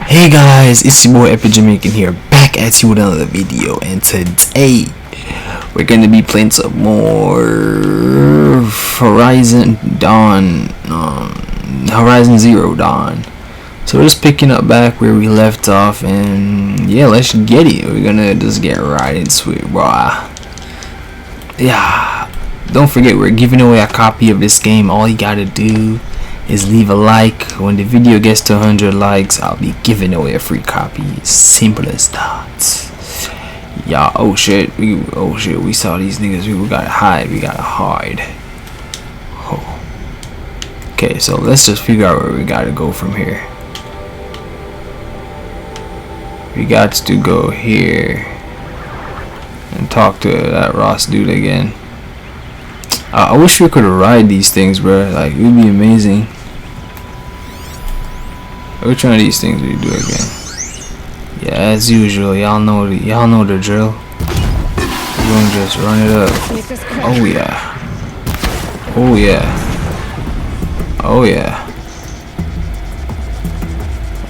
Hey guys, it's your boy Jamaican here, back at you with another video, and today we're gonna be playing some more Horizon Zero Dawn. So we're just picking up back where we left off, and yeah, let's get it. We're gonna just get right into it, bro. Yeah, don't forget we're giving away a copy of this game. All you gotta do is leave a like. When the video gets to 100 likes, I'll be giving away a free copy. Simple as that. Yeah. Oh shit, we saw these niggas. We gotta hide. Oh. Okay, so let's just figure out where we gotta go from here. We got to go here and talk to that Ross dude again. I wish we could ride these things, bro. Like, it would be amazing. Which one of these things do we do again? Yeah, as usual, y'all know the drill. We're gonna just run it up. Oh yeah. Oh yeah. Oh yeah.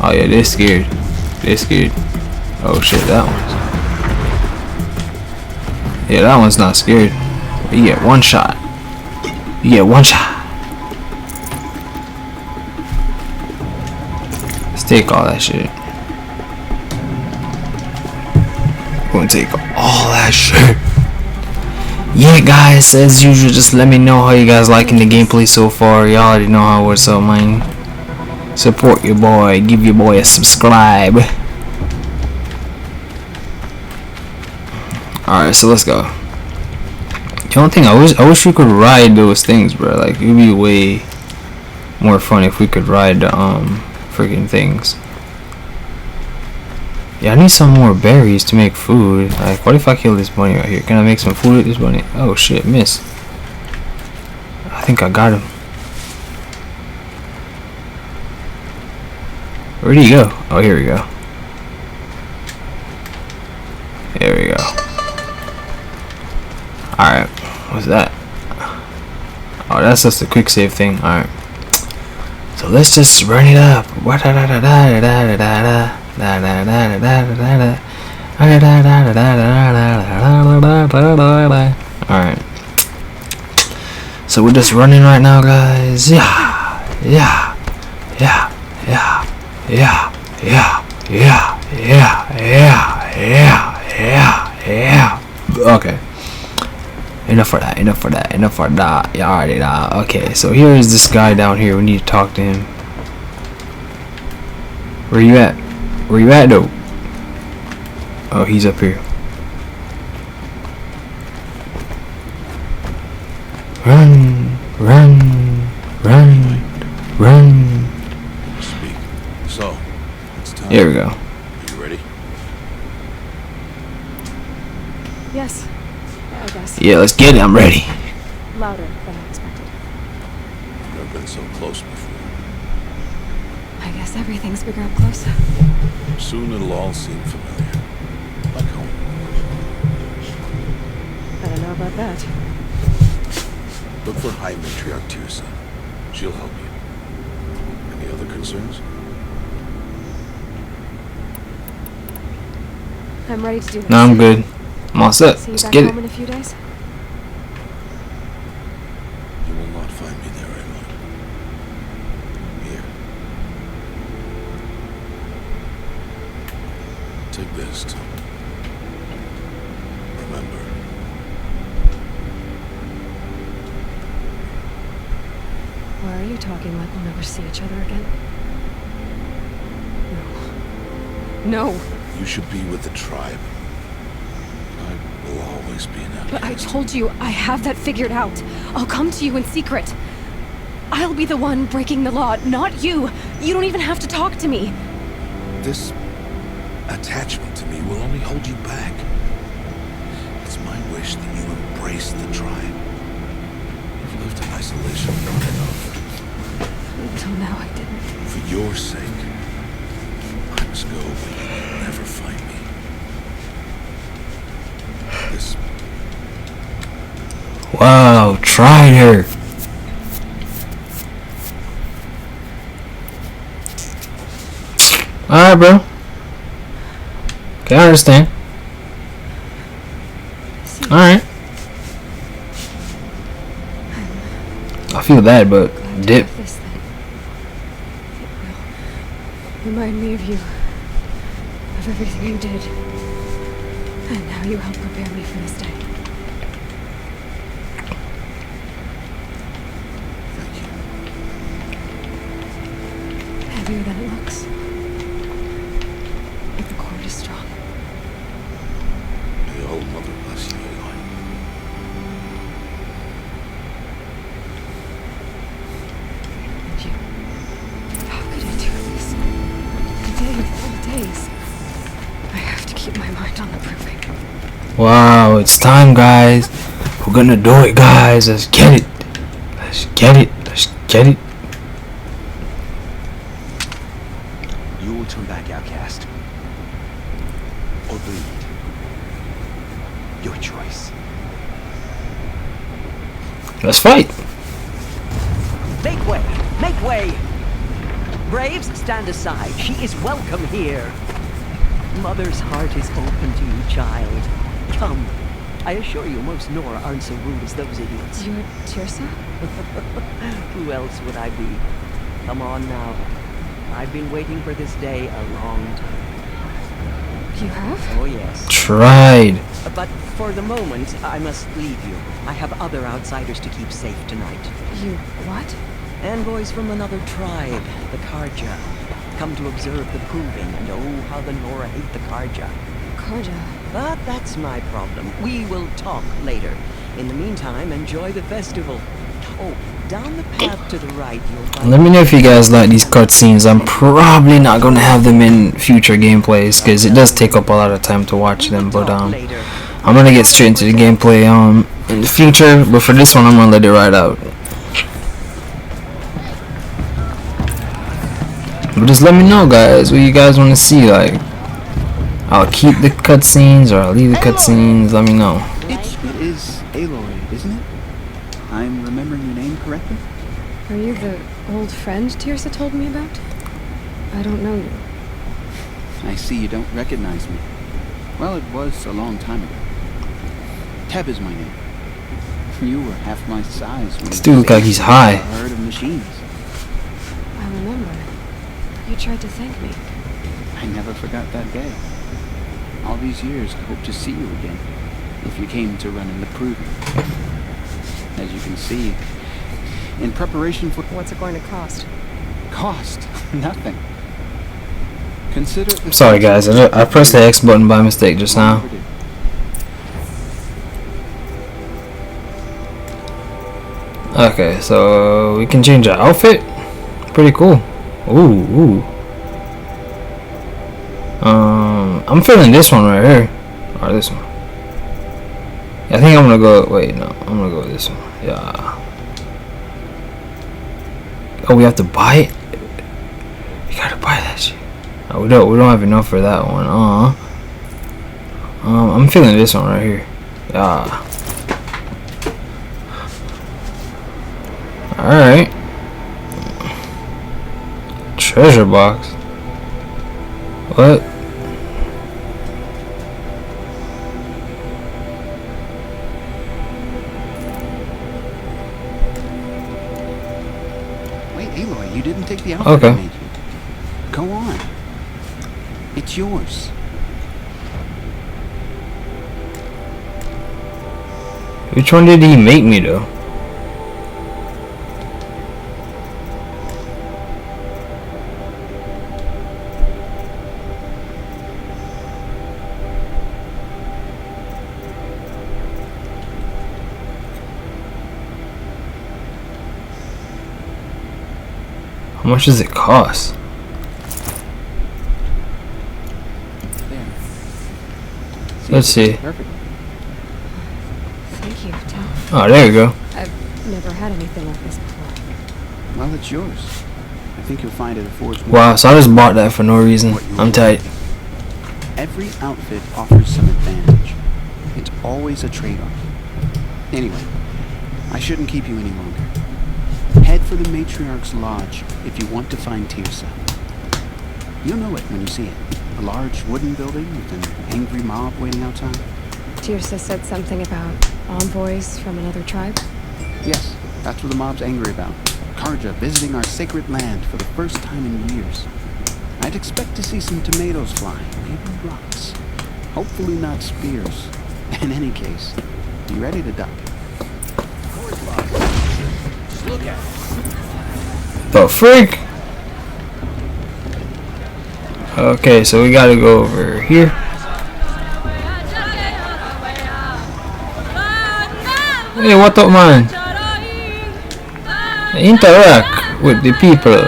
Oh yeah, they're scared. They're scared. Oh shit, that one's. Yeah, that one's not scared. You get one shot. You get one shot. Let's take all that shit. We're gonna take all that shit. Yeah, guys, as usual, just let me know how you guys liking the gameplay so far. Y'all already know how what's up, man. Support your boy. Give your boy a subscribe. Alright, so let's go. The only thing I wish we could ride those things, bro. Like, it would be way more fun if we could ride the freaking things. Yeah, I need some more berries to make food. Like, what if I kill this bunny right here? Can I make some food with this bunny? Oh shit, miss. I think I got him. Where'd he go? Oh, here we go. Here we go. Alright, what's that? Oh, that's just a quick save thing. Alright. So let's just run it up. Alright. So we're just running right now, guys. Yeah. Okay. Enough for that. You already know. Okay, so here is this guy down here. We need to talk to him. Where you at? Where you at, though? Oh, he's up here. Run. Speak. So, it's time. Here we go. Are you ready? Yes, I guess. Yeah, let's get it. I'm ready. Louder than I expected. I've never been so close before. I guess everything's bigger up close. Soon it'll all seem familiar. Like home. I don't know about that. Look for High Matriarch Tirsa. She'll help you. Any other concerns? I'm ready to do this. No, I'm good. I'm all set. See you Let's back get home it. in a few days? You will not find me there, Emily. Here. Take this, Tom. Remember. Why are you talking like we'll never see each other again? No. You should be with the tribe. I will always be an outcast. But I told you, I have that figured out. I'll come to you in secret. I'll be the one breaking the law, not you. You don't even have to talk to me. This attachment to me will only hold you back. It's my wish that you embrace the tribe. You've lived in isolation long enough. Until now, I didn't. For your sake, I must go where you will never find me. This Wow, tried her. Alright, bro. Okay, I understand. Alright. I feel bad, but dip. This thing. It will remind me of you. Of everything you did. And how you helped prepare me for this day. Thank you. Heavier than it looks. But the cord is strong. May the old mother bless you, Aloy. And you. How could I do this? Today of all days. I have to keep my mind on the proving. Wow, it's time, guys. We're gonna do it, guys. Let's get it. Let's get it. Let's get it. You will turn back, outcast. Or bleed. Your choice. Let's fight. Make way! Make way! Braves, stand aside. She is welcome here. Mother's heart is open to you, child. Come. I assure you, most Nora aren't so rude as those idiots. You're Tirsa? Who else would I be? Come on now. I've been waiting for this day a long time. You have? Oh, yes. Tried. But for the moment, I must leave you. I have other outsiders to keep safe tonight. You what? Envoys from another tribe, the Karja. Come to observe the proving, and oh, how the Nora hate the Karja. Karja. But that's my problem. We will talk later. In the meantime, enjoy the festival. Oh, down the path to the right, you'll find... Let me know if you guys like these cutscenes. I'm probably not gonna have them in future gameplays because it does take up a lot of time to watch them. But later. I'm gonna get straight into the gameplay in the future. But for this one, I'm gonna let it ride out. But just let me know, guys, what you guys want to see. Like, I'll keep the cutscenes or I'll leave the cutscenes. Let me know. It is Aloy, isn't it? I'm remembering your name correctly? Are you the old friend Tirsa told me about? I don't know you. I see you don't recognize me. Well, it was a long time ago. Teb is my name. You were half my size when This dude look like he's high. a herd of machines. I remember. You tried to thank me. I never forgot that day. All these years, I hope to see you again, if you came to run in the proving. As you can see, in preparation for... What's it going to cost? Cost? Nothing. Consider it the... Sorry, guys. I pressed the X button by mistake just now. Okay, so we can change our outfit. Pretty cool. Ooh. I'm feeling this one right here. Or this one. I think I'm gonna go. Wait, no. I'm gonna go with this one. Yeah. Oh, we have to buy it. We gotta buy that shit. Oh, we don't have enough for that one. I'm feeling this one right here. Yeah. All right. Treasure box. What? Wait, Aloy, you didn't take the outfit Okay. I made you. Go on. It's yours. Which one did he make me though? How much does it cost? There. Let's see. Perfect. Thank you, Tal. Oh, there you go. I've never had anything like this before. Well, it's yours. I think you'll find it affords more. Wow, so I just bought that for no reason. I'm tight. Every outfit offers some advantage. It's always a trade-off. Anyway, I shouldn't keep you any longer. Head for the Matriarch's Lodge if you want to find Tirsa. You'll know it when you see it. A large wooden building with an angry mob waiting outside. Tirsa said something about envoys from another tribe. Yes, that's what the mob's angry about. Karja visiting our sacred land for the first time in years. I'd expect to see some tomatoes flying, maybe rocks. Hopefully not spears. In any case, be ready to duck. Just look at it. The freak? Okay, so we gotta go over here. Hey, what up, man? Interact with the people.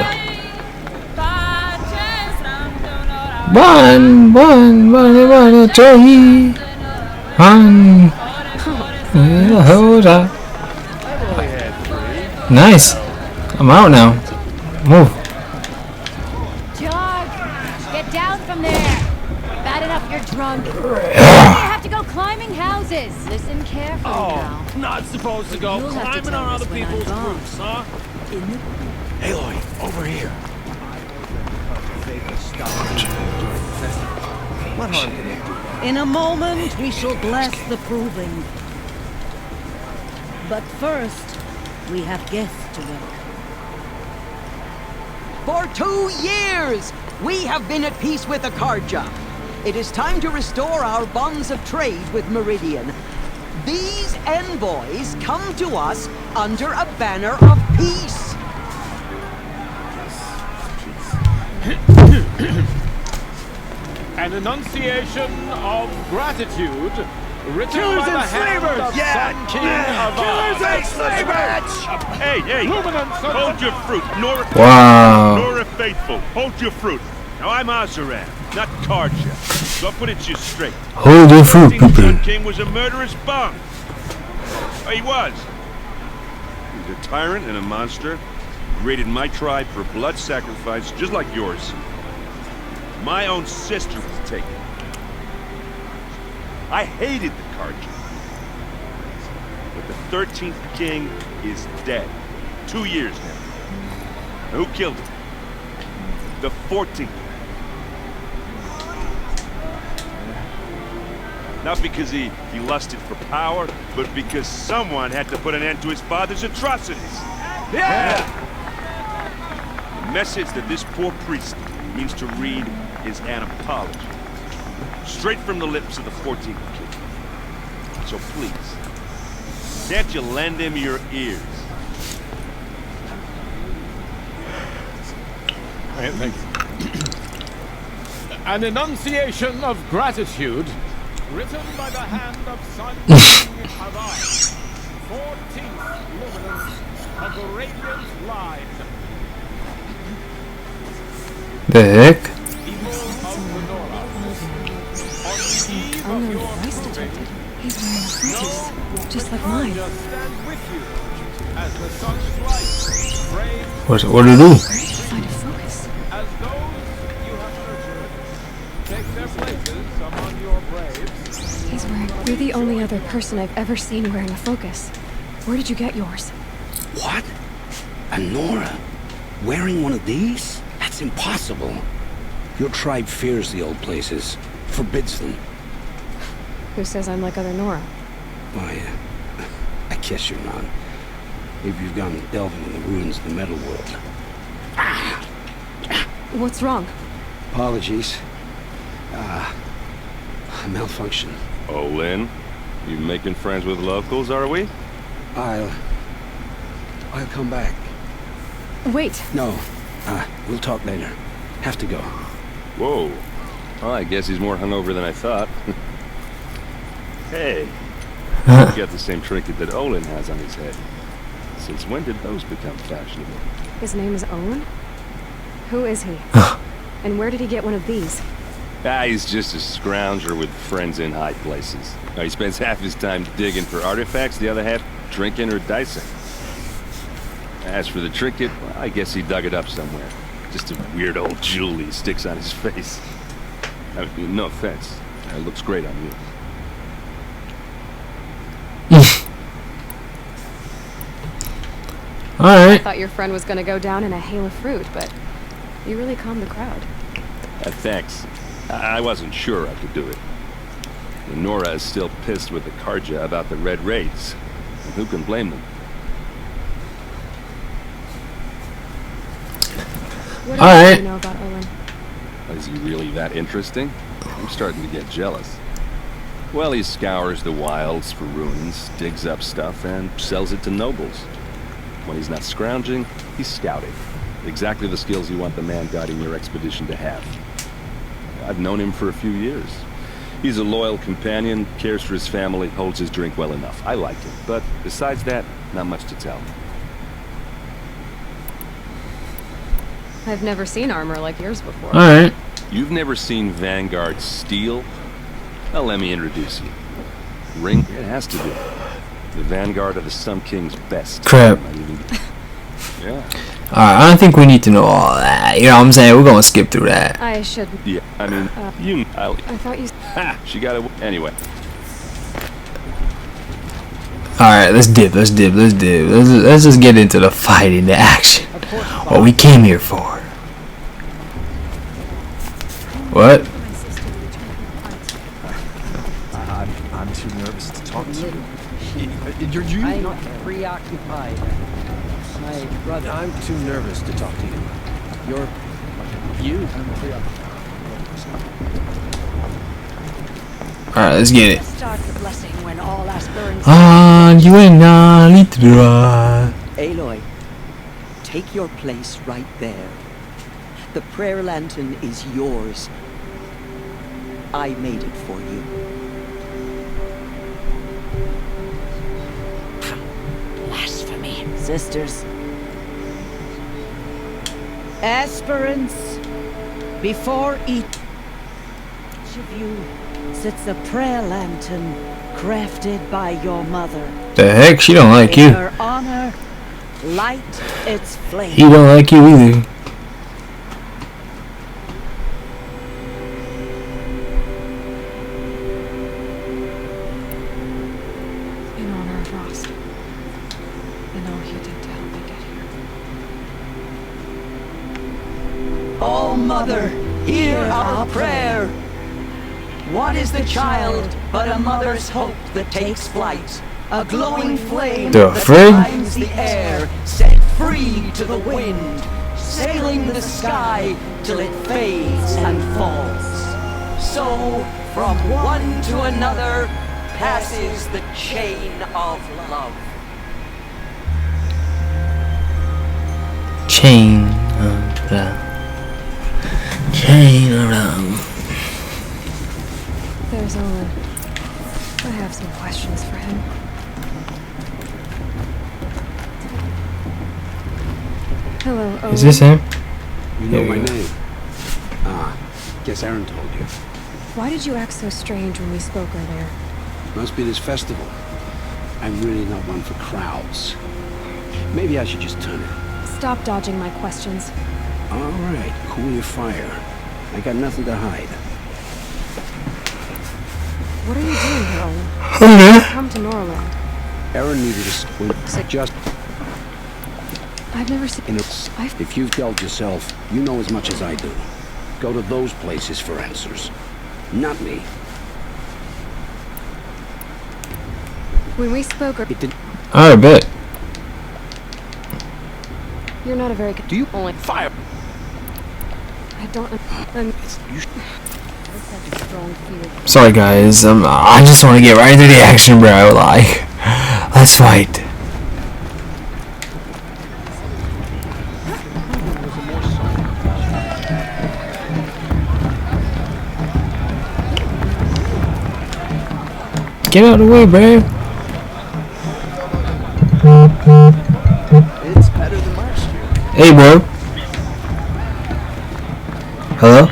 Nice. I'm out now. Move. Jog! Get down from there! Bad enough you're drunk. You have to go climbing houses. Listen carefully now. Not supposed to go You'll have to climbing tell on us other when I'm people's gone. roofs, huh? Aloy, over here. What harm can it do? In a moment, we shall bless the proving. But first, we have guests to welcome. For 2 years, we have been at peace with the Karja. It is time to restore our bonds of trade with Meridian. These envoys come to us under a banner of peace. An enunciation of gratitude written by the hand of Sun King of Hey, hold your fruit. Wow. Nora Faithful, hold your fruit. Now I'm Azaran, not Karja. So I'll put it to you straight. Hold your fruit, The Sun people. King was a murderous bum. Oh, he was. He was a tyrant and a monster. He raided my tribe for blood sacrifice, just like yours. My own sister was taken. I hated the Karja. But the 13th king is dead. 2 years now. Now, who killed him? The 14th. Not because he lusted for power, but because someone had to put an end to his father's atrocities. Yeah! The message that this poor priest means to read is an apology. Straight from the lips of the 14th king. So please, can't you lend him your ears? Thank you. An enunciation of gratitude written by the hand of Sun King of our 14th luminance of the radiant line. The heck? People of Lenora. On the eve of Unknown your device detected. He's wearing a No, focus, just like mine. just stand with you as the sun's light brave What do you do? Where did he find a focus? as those you have nurtured take their places among your braves. He's wearing. You're the only other person I've ever seen wearing a focus. Where did you get yours? What? A Nora? Wearing one of these? That's impossible. Your tribe fears the old places, forbids them. Who says I'm like other Nora? Why, I guess you're not. Maybe you've gone delving in the ruins of the metal world. What's wrong? Apologies. A malfunction. Oh, Lynn, you making friends with locals, are we? I'll come back. Wait. No, we'll talk later. Have to go. Whoa. Well, I guess he's more hungover than I thought. Hey, you got the same trinket that Olin has on his head. Since when did those become fashionable? His name is Owen? Who is he? And where did he get one of these? He's just a scrounger with friends in high places. He spends half his time digging for artifacts, the other half drinking or dicing. As for the trinket, well, I guess he dug it up somewhere. Just a weird old jewel he sticks on his face. I mean, no offense. It looks great on you. I Alright. thought your friend was gonna go down in a hail of fruit, but you really calmed the crowd. Thanks. I wasn't sure I could do it. And Nora is still pissed with the Karja about the Red Raids. And who can blame them? What All else right. do you know about Owen? Is he really that interesting? I'm starting to get jealous. Well, he scours the wilds for ruins, digs up stuff, and sells it to nobles. When he's not scrounging, he's scouting. Exactly the skills you want the man guiding your expedition to have. I've known him for a few years. He's a loyal companion, cares for his family, holds his drink well enough. I like him, but besides that, not much to tell. I've never seen armor like yours before. All right. You've never seen Vanguard steel? Well, let me introduce you. Ring? It has to be. The Vanguard of the Sun King's best. Crap. Yeah. Alright, I don't think we need to know all that. You know what I'm saying? We're gonna skip through that. I should. Yeah, I mean, I thought you. Ha! She got it. Anyway. Alright, let's dip. Let's just get into the fighting, the action. What we came here for. What? I'm too nervous to talk to you. I'm not preoccupied. My brother. I'm too nervous to talk to you. I'm preoccupied. Alright, let's get it. Start the blessing when all aspirants. You ain't not need to drive. Aloy, take your place right there. The prayer lantern is yours. I made it for you. Blasphemy. Sisters. Aspirants, before each of you sits a prayer lantern crafted by your mother. The heck? She don't like In you. her honor, light its flame. He don't like you either. In honor of Ross. And all he did to help me get here. Oh, Mother, hear our prayer. What is the child but a mother's hope that takes flight? A glowing flame The that frig? finds the air, set free to the wind, sailing the sky till it fades and falls. So, from one to another, passes the chain of love. Chain of love. Chain of love. There's Owen. I have some questions for him. Hello, Owen. Is this him? You know There my you go. name? Ah, guess Aaron told you. Why did you act so strange when we spoke earlier? Must be this festival. I'm really not one for crowds. Maybe I should just turn it. Stop dodging my questions. All right, cool your fire. I got nothing to hide. What are you doing here, Owen? Okay. Come to Norland. Aaron needed a squint. Just I've never seen. in a... If you've dealt yourself, you know as much as I do. Go to those places for answers. Not me. When we spoke, It didn't... I bet. you're not a very good. Do you... Only Fire! I don't. I'm. You sh- Such a strong feeling. Sorry guys, I just want to get right into the action, bro. Like, let's fight. Get out of the way, bro. It's better than last year. Hey, bro. Hello?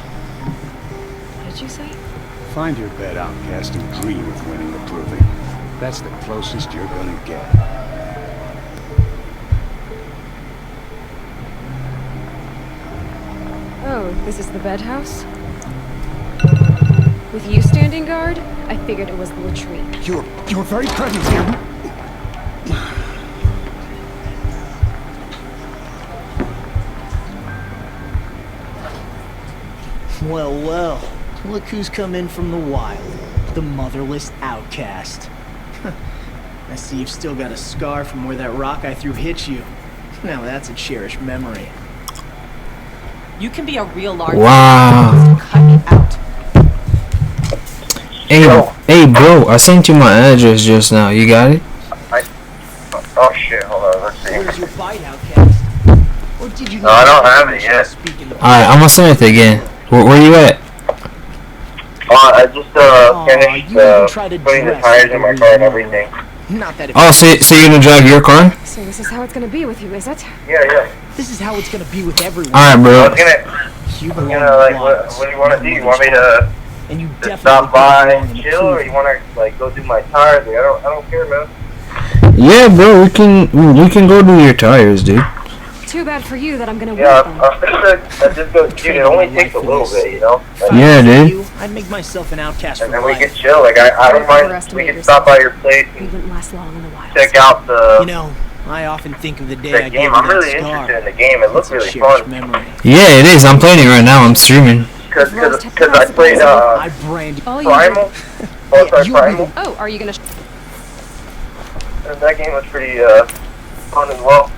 What did you say? Find your bed, outcast, and dream of winning the proving. That's the closest you're gonna get. Oh, this is the bed house? With you standing guard, I figured it was the latrine. You're very present here. Well, well. Look who's come in from the wild. The motherless outcast. I see you've still got a scar from where that rock I threw hit you. Now that's a cherished memory. You can be a real large. Wow. Cut it out. Hey, bro, I sent you my address just now. You got it? Oh shit, hold on, let's see. Where's your bite, outcast? Or did you No, I don't have it yet. Alright, I'm gonna send it again. Where you at? I just finished putting the tires in my car and everything. Not that. Oh, so you're gonna drive your car? So this is how it's gonna be with you, is it? Yeah. This is how it's gonna be with everyone. Alright, bro. I was gonna like, what do you want to do? You want me to and you just stop by and chill, or you want to like go do my tires? Like, I don't care, man. Yeah, bro, we can go do your tires, dude. Too bad for you that I'm gonna wait. Yeah, I just go. Dude, it only takes a little bit, you know. Like, Yeah, dude. I'd make myself an outcast and for then we life. can chill. Like I don't mind. We can stop by your place You and wouldn't last long in the wild. check out the. You know, I often think of the day The I gave game. you I'm that really scar. interested in the game. It looks It's a really cherished fun. memory. Yeah, it is. I'm playing it right now. I'm streaming. Cause I played I brand All you Primal. Oh, sorry, Primal. Oh, are you gonna? And that game was pretty fun as well.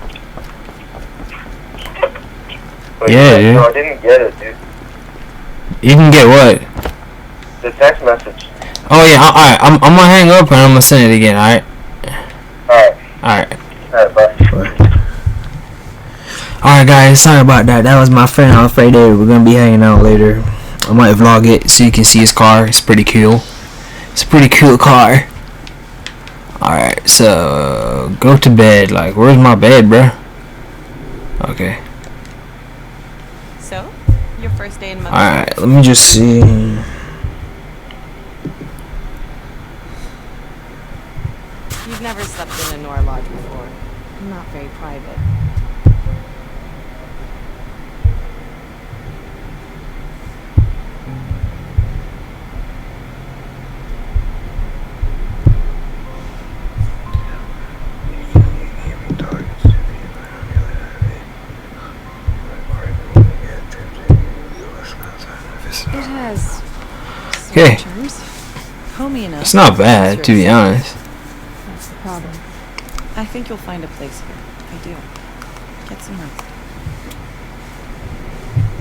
But Yeah, dude. no, I didn't get it, dude. You can get what? The text message. Oh yeah, alright. I'm gonna hang up and I'm gonna send it again. Alright. Alright, bye. Alright, guys. Sorry about that. That was my friend Alfredo. We're gonna be hanging out later. I might vlog it so you can see his car. It's pretty cool. It's a pretty cool car. Alright, so go to bed. Like, where's my bed, bruh? Okay. So, your first day in Mother. Alright, let me just see. You've never slept in a Nora lodge before. Not very private. It has. Okay. Terms. Homey enough. It's not bad, to be honest. That's the problem. I think you'll find a place here. I do. Get some rest.